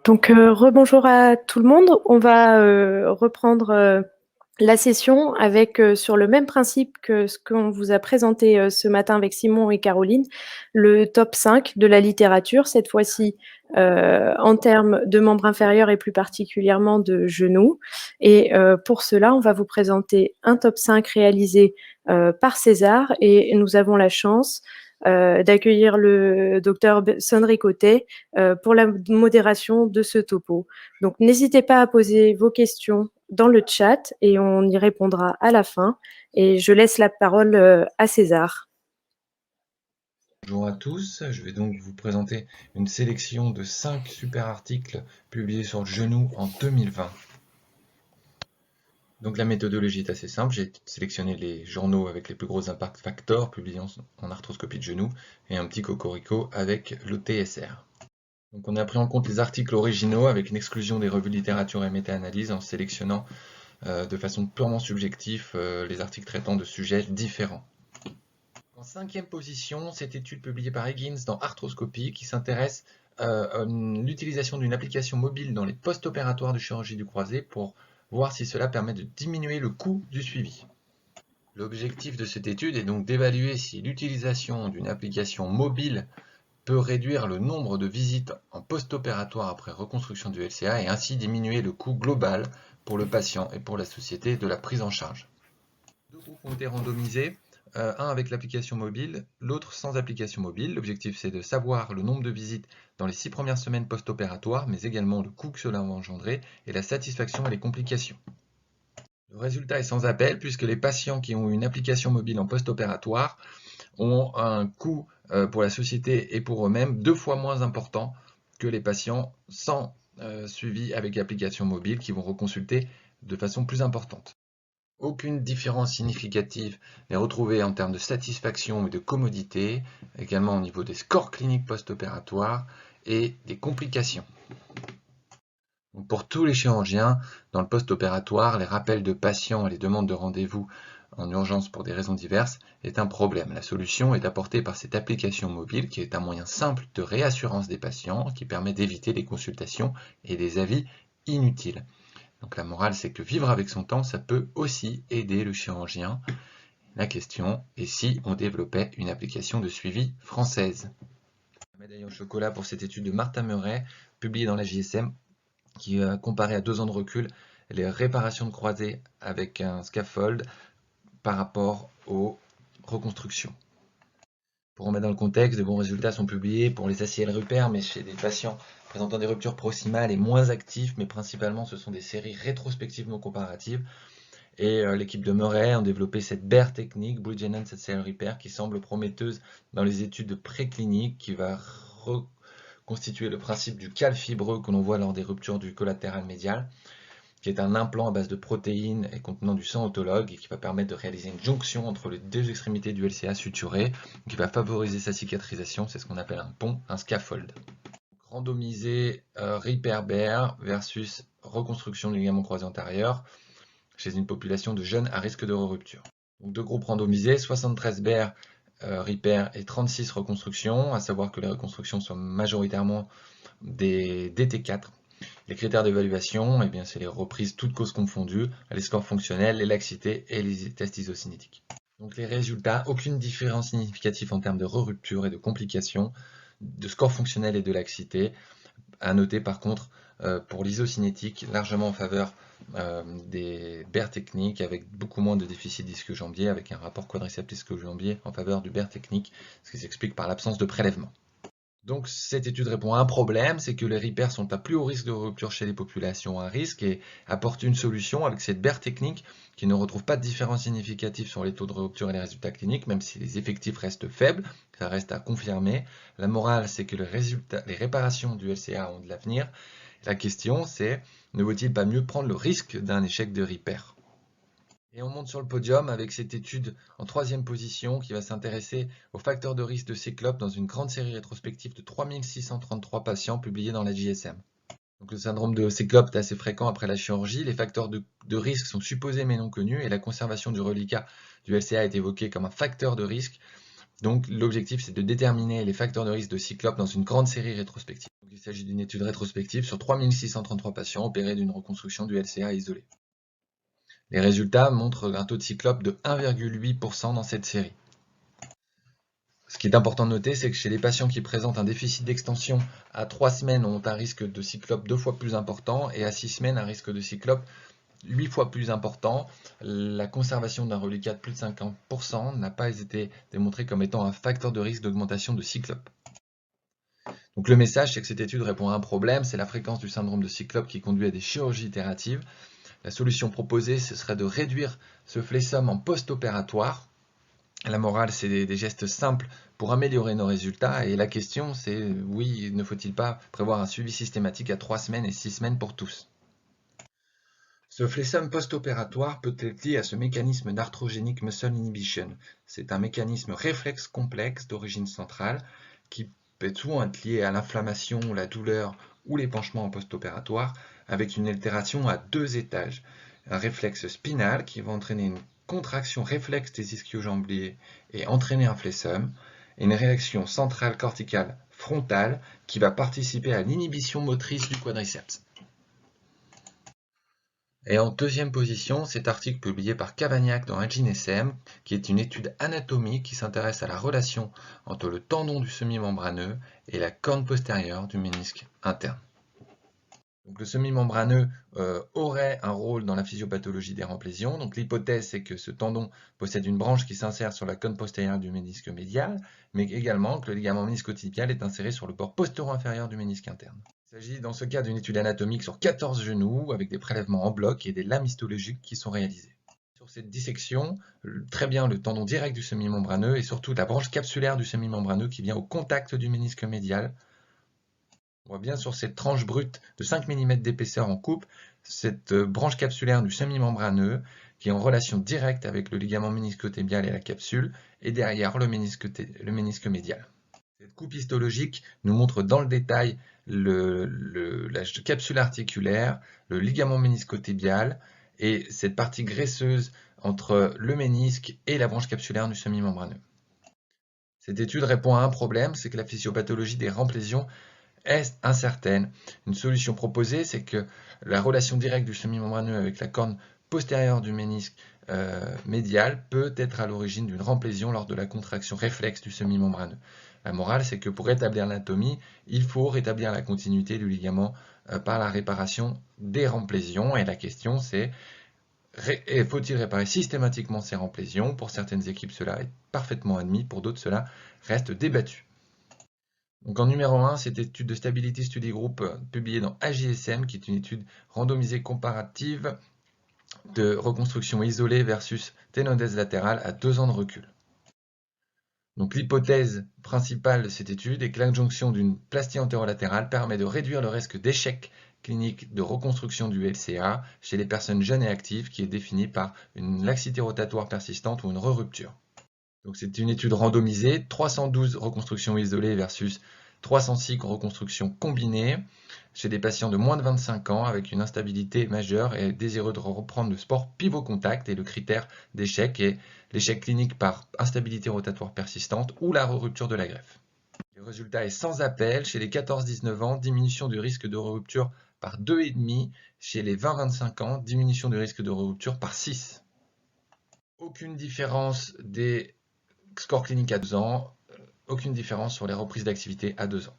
Rebonjour à tout le monde. On va reprendre la session avec, sur le même principe que ce qu'on vous a présenté ce matin avec Simon et Caroline, le top 5 de la littérature, cette fois-ci en termes de membres inférieurs et plus particulièrement de genoux. Et pour cela, on va vous présenter un top 5 réalisé par César et nous avons la chance d'accueillir le docteur Sandri Cotet pour la modération de ce topo. Donc, n'hésitez pas à poser vos questions dans le chat et on y répondra à la fin. Et je laisse la parole à César. Bonjour à tous, je vais donc vous présenter une sélection de 5 super articles publiés sur le genou en 2020. Donc la méthodologie est assez simple, j'ai sélectionné les journaux avec les plus gros impact factors publiés en arthroscopie de genou et un petit cocorico avec l'OTSR. Donc on a pris en compte les articles originaux avec une exclusion des revues de littérature et méta-analyse en sélectionnant de façon purement subjective les articles traitant de sujets différents. En cinquième position, cette étude publiée par Higgins dans Arthroscopie qui s'intéresse à l'utilisation d'une application mobile dans les post-opératoires de chirurgie du croisé pour voir si cela permet de diminuer le coût du suivi. L'objectif de cette étude est donc d'évaluer si l'utilisation d'une application mobile peut réduire le nombre de visites en post-opératoire après reconstruction du LCA et ainsi diminuer le coût global pour le patient et pour la société de la prise en charge. Deux groupes ont été randomisés, un avec l'application mobile, l'autre sans application mobile. L'objectif c'est de savoir le nombre de visites dans les 6 premières semaines post-opératoires, mais également le coût que cela va engendrer et la satisfaction et les complications. Le résultat est sans appel puisque les patients qui ont une application mobile en post-opératoire ont un coût pour la société et pour eux-mêmes 2 fois moins important que les patients sans suivi avec application mobile qui vont reconsulter de façon plus importante. Aucune différence significative n'est retrouvée en termes de satisfaction ou de commodité, également au niveau des scores cliniques post-opératoires et des complications. Donc pour tous les chirurgiens, dans le post-opératoire, les rappels de patients et les demandes de rendez-vous en urgence pour des raisons diverses est un problème. La solution est apportée par cette application mobile qui est un moyen simple de réassurance des patients qui permet d'éviter des consultations et des avis inutiles. Donc la morale, c'est que vivre avec son temps, ça peut aussi aider le chirurgien. La question est si on développait une application de suivi française. La médaille au chocolat pour cette étude de Martin Murray, publiée dans la JSM, qui a comparé à 2 ans de recul les réparations de croisés avec un scaffold par rapport aux reconstructions. Pour remettre dans le contexte, de bons résultats sont publiés pour les ACL Rupert, mais chez des patients présentant des ruptures proximales et moins actifs, mais principalement ce sont des séries rétrospectives non comparatives. Et l'équipe de Murray a développé cette BER technique, Bridge Enhanced ACL Repair, qui semble prometteuse dans les études précliniques, qui va reconstituer le principe du cal fibreux que l'on voit lors des ruptures du collatéral médial, qui est un implant à base de protéines et contenant du sang autologue et qui va permettre de réaliser une jonction entre les deux extrémités du LCA suturé, qui va favoriser sa cicatrisation. C'est ce qu'on appelle un pont, un scaffold. Randomisé Repair BER versus reconstruction du ligament croisé antérieur chez une population de jeunes à risque de rupture. Donc deux groupes randomisés, 73 BER Repair et 36 reconstructions, à savoir que les reconstructions sont majoritairement des DT4. Les critères d'évaluation, eh c'est les reprises toutes causes confondues, les scores fonctionnels, les laxités et les tests isocinétiques. Donc les résultats, aucune différence significative en termes de rupture et de complications, de score fonctionnel et de laxité. À noter par contre pour l'isocinétique, largement en faveur des BER techniques avec beaucoup moins de déficit disque-jambier, avec un rapport quadriceps disque-jambier en faveur du BER technique, ce qui s'explique par l'absence de prélèvement. Donc cette étude répond à un problème, c'est que les repairs sont à plus haut risque de rupture chez les populations à risque et apporte une solution avec cette BER technique qui ne retrouve pas de différence significative sur les taux de rupture et les résultats cliniques, même si les effectifs restent faibles, ça reste à confirmer. La morale, c'est que les réparations du LCA ont de l'avenir. La question, c'est ne vaut-il pas mieux prendre le risque d'un échec de repair ? Et on monte sur le podium avec cette étude en 3e position qui va s'intéresser aux facteurs de risque de Cyclope dans une grande série rétrospective de 3633 patients publiés dans la JSM. Donc le syndrome de Cyclope est assez fréquent après la chirurgie, les facteurs de risque sont supposés mais non connus et la conservation du reliquat du LCA est évoquée comme un facteur de risque Donc l'objectif, c'est de déterminer les facteurs de risque de cyclope dans une grande série rétrospective. Donc, il s'agit d'une étude rétrospective sur 3633 patients opérés d'une reconstruction du LCA isolé. Les résultats montrent un taux de cyclope de 1,8% dans cette série. Ce qui est important de noter, c'est que chez les patients qui présentent un déficit d'extension à 3 semaines ont un risque de cyclope 2 fois plus important et à 6 semaines un risque de cyclope 8 fois plus important. La conservation d'un reliquat de plus de 50% n'a pas été démontrée comme étant un facteur de risque d'augmentation de cyclope. Donc le message, c'est que cette étude répond à un problème, c'est la fréquence du syndrome de cyclope qui conduit à des chirurgies itératives. La solution proposée, ce serait de réduire ce flessum en post-opératoire. La morale, c'est des gestes simples pour améliorer nos résultats. Et la question, c'est oui, ne faut-il pas prévoir un suivi systématique à 3 semaines et 6 semaines pour tous? Ce flessum post-opératoire peut être lié à ce mécanisme d'arthrogenic muscle inhibition. C'est un mécanisme réflexe complexe d'origine centrale qui peut souvent être lié à l'inflammation, la douleur ou l'épanchement en post-opératoire avec une altération à 2 étages. Un réflexe spinal qui va entraîner une contraction réflexe des ischio-jambiers et entraîner un flessum, et une réaction centrale corticale frontale qui va participer à l'inhibition motrice du quadriceps. Et en deuxième position, cet article publié par Cavagnac dans AGNSM, qui est une étude anatomique qui s'intéresse à la relation entre le tendon du semi-membraneux et la corne postérieure du ménisque interne. Donc, le semi-membraneux aurait un rôle dans la physiopathologie des remplésions. Donc l'hypothèse, c'est que ce tendon possède une branche qui s'insère sur la cône postérieure du ménisque médial, mais également que le ligament méniscotibial est inséré sur le bord postéro-inférieur du ménisque interne. Il s'agit dans ce cas d'une étude anatomique sur 14 genoux, avec des prélèvements en bloc et des lames histologiques qui sont réalisées. Sur cette dissection, très bien le tendon direct du semi-membraneux et surtout la branche capsulaire du semi-membraneux qui vient au contact du ménisque médial. On voit bien sur cette tranche brute de 5 mm d'épaisseur en coupe, cette branche capsulaire du semi-membraneux qui est en relation directe avec le ligament méniscotibial et la capsule, et derrière le ménisque médial. Cette coupe histologique nous montre dans le détail la capsule articulaire, le ligament méniscotibial et cette partie graisseuse entre le ménisque et la branche capsulaire du semi-membraneux. Cette étude répond à un problème, c'est que la physiopathologie des remplésions est incertaine. Une solution proposée, c'est que la relation directe du semi-membraneux avec la corne postérieure du ménisque médial peut être à l'origine d'une remplésion lors de la contraction réflexe du semi-membraneux. La morale, c'est que pour rétablir l'anatomie, il faut rétablir la continuité du ligament par la réparation des remplésions. Et la question, c'est faut-il réparer systématiquement ces remplésions? Pour certaines équipes, cela est parfaitement admis. Pour d'autres, cela reste débattu. Donc en numéro 1, cette étude de Stability Study Group publiée dans AJSM, qui est une étude randomisée comparative de reconstruction isolée versus ténodèse latérale à 2 ans de recul. Donc l'hypothèse principale de cette étude est que l'adjonction d'une plastie antérolatérale permet de réduire le risque d'échec clinique de reconstruction du LCA chez les personnes jeunes et actives, qui est définie par une laxité rotatoire persistante ou une re-rupture. Donc c'est une étude randomisée, 312 reconstructions isolées versus 306 reconstructions combinées chez des patients de moins de 25 ans avec une instabilité majeure et désireux de reprendre le sport pivot-contact. Et le critère d'échec est l'échec clinique par instabilité rotatoire persistante ou la rupture de la greffe. Le résultat est sans appel. Chez les 14-19 ans, diminution du risque de rupture par 2,5. Chez les 20-25 ans, diminution du risque de rupture par 6. Aucune différence des score clinique à 2 ans, aucune différence sur les reprises d'activité à 2 ans.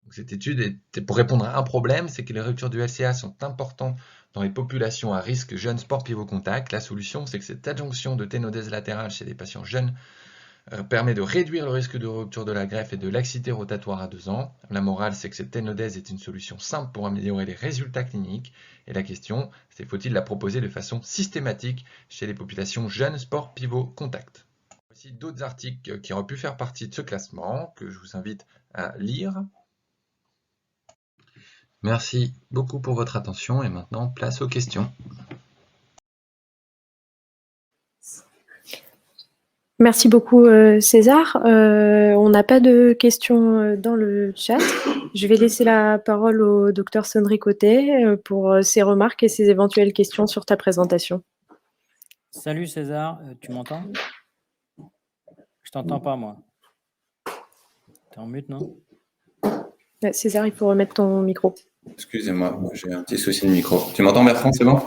Donc cette étude est pour répondre à un problème, c'est que les ruptures du LCA sont importantes dans les populations à risque jeunes sport pivot contact. La solution, c'est que cette adjonction de ténodèse latérale chez les patients jeunes permet de réduire le risque de rupture de la greffe et de laxité rotatoire à 2 ans. La morale, c'est que cette ténodèse est une solution simple pour améliorer les résultats cliniques. Et la question, c'est faut-il la proposer de façon systématique chez les populations jeunes sport pivot contact. Voici d'autres articles qui auraient pu faire partie de ce classement, que je vous invite à lire. Merci beaucoup pour votre attention et maintenant place aux questions. Merci beaucoup César. On n'a pas de questions dans le chat. Je vais laisser la parole au docteur Sonnery Côté pour ses remarques et ses éventuelles questions sur ta présentation. Salut César, tu m'entends? Je t'entends pas moi. es en mute, non? César, il faut remettre ton micro. Excusez-moi, j'ai un petit souci de micro. Tu m'entends, Bertrand, c'est bon?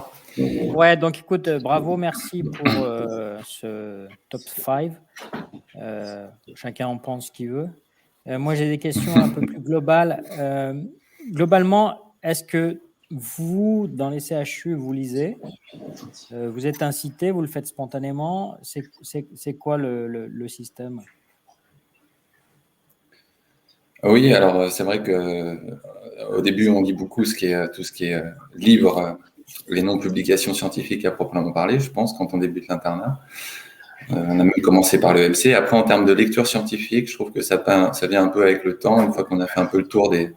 Ouais, donc écoute, bravo, merci pour ce top 5. Chacun en pense ce qu'il veut. Moi, j'ai des questions un peu plus globales. Globalement, est-ce que vous, dans les CHU, vous lisez? Vous êtes incité, vous le faites spontanément? C'est quoi le système? Oui, alors c'est vrai que au début, on lit beaucoup tout ce qui est livres, les non-publications scientifiques à proprement parler, je pense, quand on débute l'internat. On a même commencé par le MC. Après, en termes de lecture scientifique, je trouve que ça vient un peu avec le temps. Une fois qu'on a fait un peu le tour des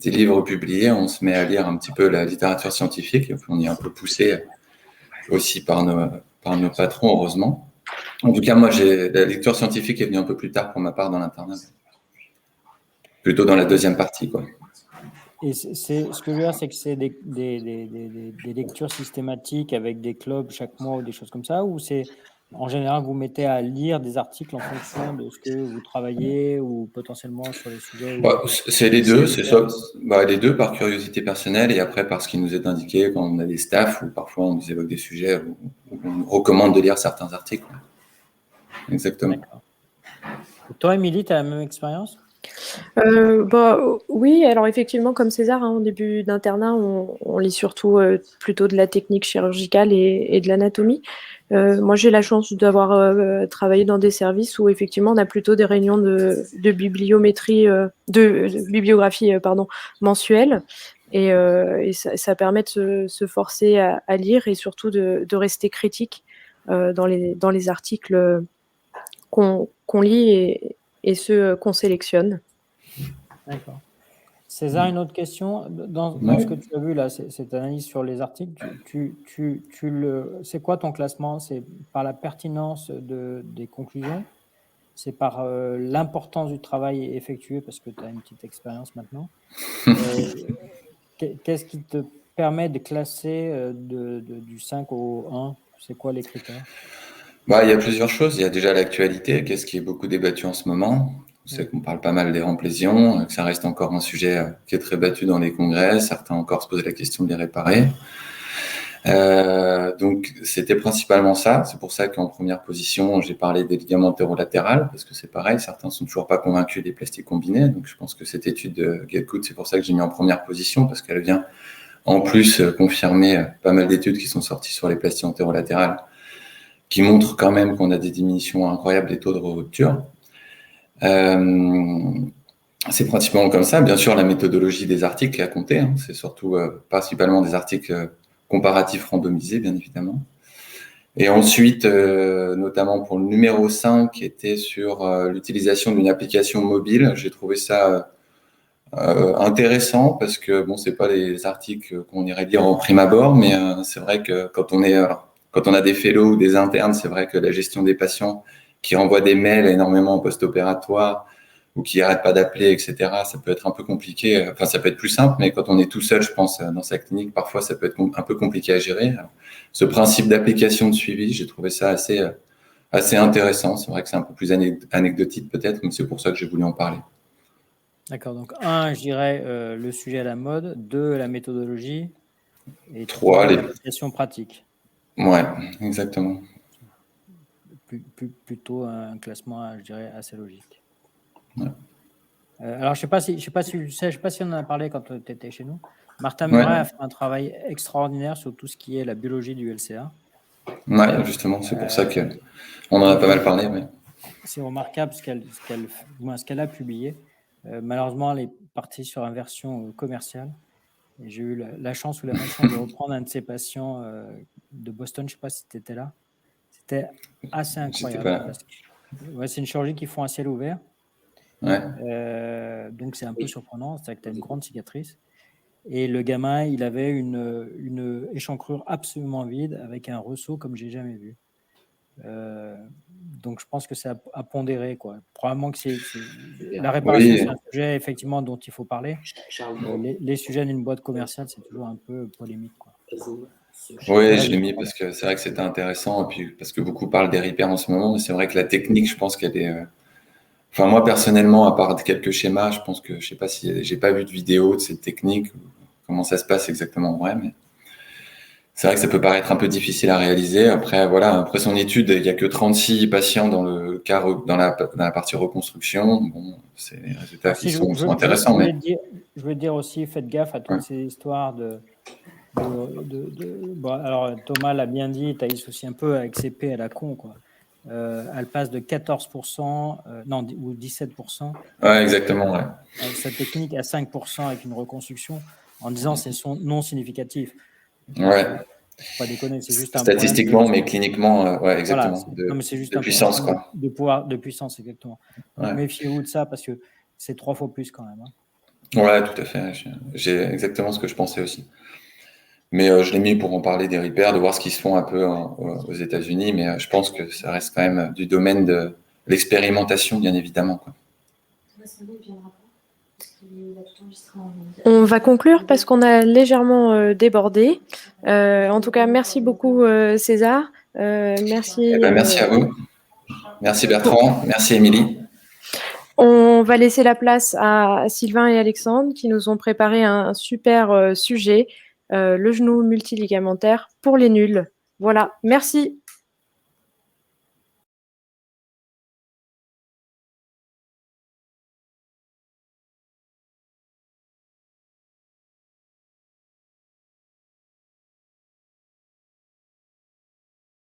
livres publiés, on se met à lire un petit peu la littérature scientifique. Et puis on y est un peu poussé aussi par nos patrons, heureusement. En tout cas, moi, la lecture scientifique est venue un peu plus tard pour ma part dans l'internat. Plutôt dans la deuxième partie, quoi. Et ce que je veux dire, c'est que c'est des lectures systématiques avec des clubs chaque mois ou des choses comme ça, ou c'est en général vous mettez à lire des articles en fonction de ce que vous travaillez ou potentiellement sur les sujets c'est les deux, c'est ça. Les deux par curiosité personnelle et après par ce qui nous est indiqué quand on a des staffs ou parfois on nous évoque des sujets où on nous recommande de lire certains articles. Exactement. Et toi, Émilie, tu as la même expérience? Oui, alors effectivement, comme César, en début d'internat, on lit surtout plutôt de la technique chirurgicale et de l'anatomie. Moi, j'ai la chance d'avoir travaillé dans des services où effectivement, on a plutôt des réunions de bibliométrie, de bibliographie, mensuelle. Et ça permet de se forcer à lire et surtout de rester critique dans les articles qu'on lit et ceux qu'on sélectionne. D'accord. César, une autre question. Dans ce que tu as vu là, cette analyse sur les articles, c'est quoi ton classement? C'est par la pertinence des conclusions? C'est par l'importance du travail effectué, parce que tu as une petite expérience maintenant. Qu'est-ce qui te permet de classer du 5 au 1? C'est quoi les critères? Il y a plusieurs choses. Il y a déjà l'actualité, qu'est-ce qui est beaucoup débattu en ce moment. On sait qu'on parle pas mal des remplaisons, que ça reste encore un sujet qui est très battu dans les congrès. Certains encore se posent la question de les réparer. Donc, c'était principalement ça. C'est pour ça qu'en première position, j'ai parlé des ligaments antérolatérales, parce que c'est pareil, certains sont toujours pas convaincus des plastiques combinés. Donc, je pense que cette étude de Getgood, c'est pour ça que j'ai mis en première position, parce qu'elle vient en plus confirmer pas mal d'études qui sont sorties sur les plastiques antérolatérales, qui montrent quand même qu'on a des diminutions incroyables des taux de rupture. C'est principalement comme ça. Bien sûr, la méthodologie des articles est à compter. C'est surtout principalement des articles comparatifs randomisés, bien évidemment. Et ensuite, notamment pour le numéro 5, qui était sur l'utilisation d'une application mobile, j'ai trouvé ça intéressant parce que, bon, c'est pas les articles qu'on irait lire en prime abord, mais c'est vrai que quand on a des fellows ou des internes, c'est vrai que la gestion des patients qui renvoient des mails énormément en post-opératoire ou qui n'arrêtent pas d'appeler, etc., ça peut être un peu compliqué. Enfin, ça peut être plus simple, mais quand on est tout seul, je pense, dans sa clinique, parfois, ça peut être un peu compliqué à gérer. Alors, ce principe d'application de suivi, j'ai trouvé ça assez intéressant. C'est vrai que c'est un peu plus anecdotique peut-être, mais c'est pour ça que j'ai voulu en parler. D'accord, donc 1, je dirais le sujet à la mode, 2, la méthodologie, et 3, l'application pratique. Ouais, exactement. Plutôt un classement, je dirais, assez logique. Ouais. Alors, je sais pas si on en a parlé quand tu étais chez nous. Martin Murray a fait un travail extraordinaire sur tout ce qui est la biologie du LCA. Ouais, justement, c'est pour ça qu'on en a pas mal parlé. Ouais. C'est remarquable ce qu'elle a publié. Malheureusement, elle est partie sur une version commerciale. Et j'ai eu la chance ou la malchance de reprendre un de ses patients de Boston. Je ne sais pas si tu étais là. C'était assez incroyable. C'est une chirurgie qu'ils font à ciel ouvert. Ouais. Donc, c'est un peu surprenant. C'est-à-dire que tu as une grande cicatrice. Et le gamin, il avait une échancrure absolument vide avec un ressaut comme j'ai jamais vu. Donc, je pense que c'est à pondérer, quoi. Probablement que la réparation, c'est un sujet effectivement dont il faut parler. Les sujets d'une boîte commerciale, c'est toujours un peu polémique, quoi. Oui, je l'ai mis parce que c'est vrai que c'était intéressant et puis parce que beaucoup parlent des repairs en ce moment, mais c'est vrai que la technique, je pense qu'elle Enfin, moi, personnellement, à part quelques schémas, je pense que, je sais pas si j'ai pas vu de vidéo de cette technique, comment ça se passe exactement en vrai, mais c'est vrai que ça peut paraître un peu difficile à réaliser. Après, voilà, après son étude, il y a que 36 patients dans le cas, dans la partie reconstruction. Bon, c'est les résultats Alors, qui si sont intéressants, mais je voulais dire aussi, faites gaffe à toutes ouais. ces histoires bon, alors, Thomas l'a bien dit, Thaïs aussi un peu, avec ses P à la con, quoi. Elle passe de 14%, non, ou 17%. Ouais, exactement, ouais. Sa technique à 5% avec une reconstruction, en disant c'est non significatif. Ouais. Faut pas déconner, c'est juste un Statistiquement, problème mais cliniquement, ouais, voilà, exactement. non, mais c'est juste De un puissance, problème quoi. de puissance, exactement. Donc, Ouais. méfiez-vous de ça parce que c'est 3 fois plus quand même. Hein. Ouais, tout à fait. J'ai exactement ce que je pensais aussi. Mais je l'ai mis pour en parler des repairs, de voir ce qui se font un peu aux États-Unis, mais je pense que ça reste quand même du domaine de l'expérimentation, bien évidemment, quoi. On va conclure parce qu'on a légèrement débordé. En tout cas, merci beaucoup César. Merci. Eh ben, merci à vous. Merci Bertrand. Merci Émilie. On va laisser la place à Sylvain et Alexandre qui nous ont préparé un super sujet, le genou multiligamentaire pour les nuls. Voilà, merci.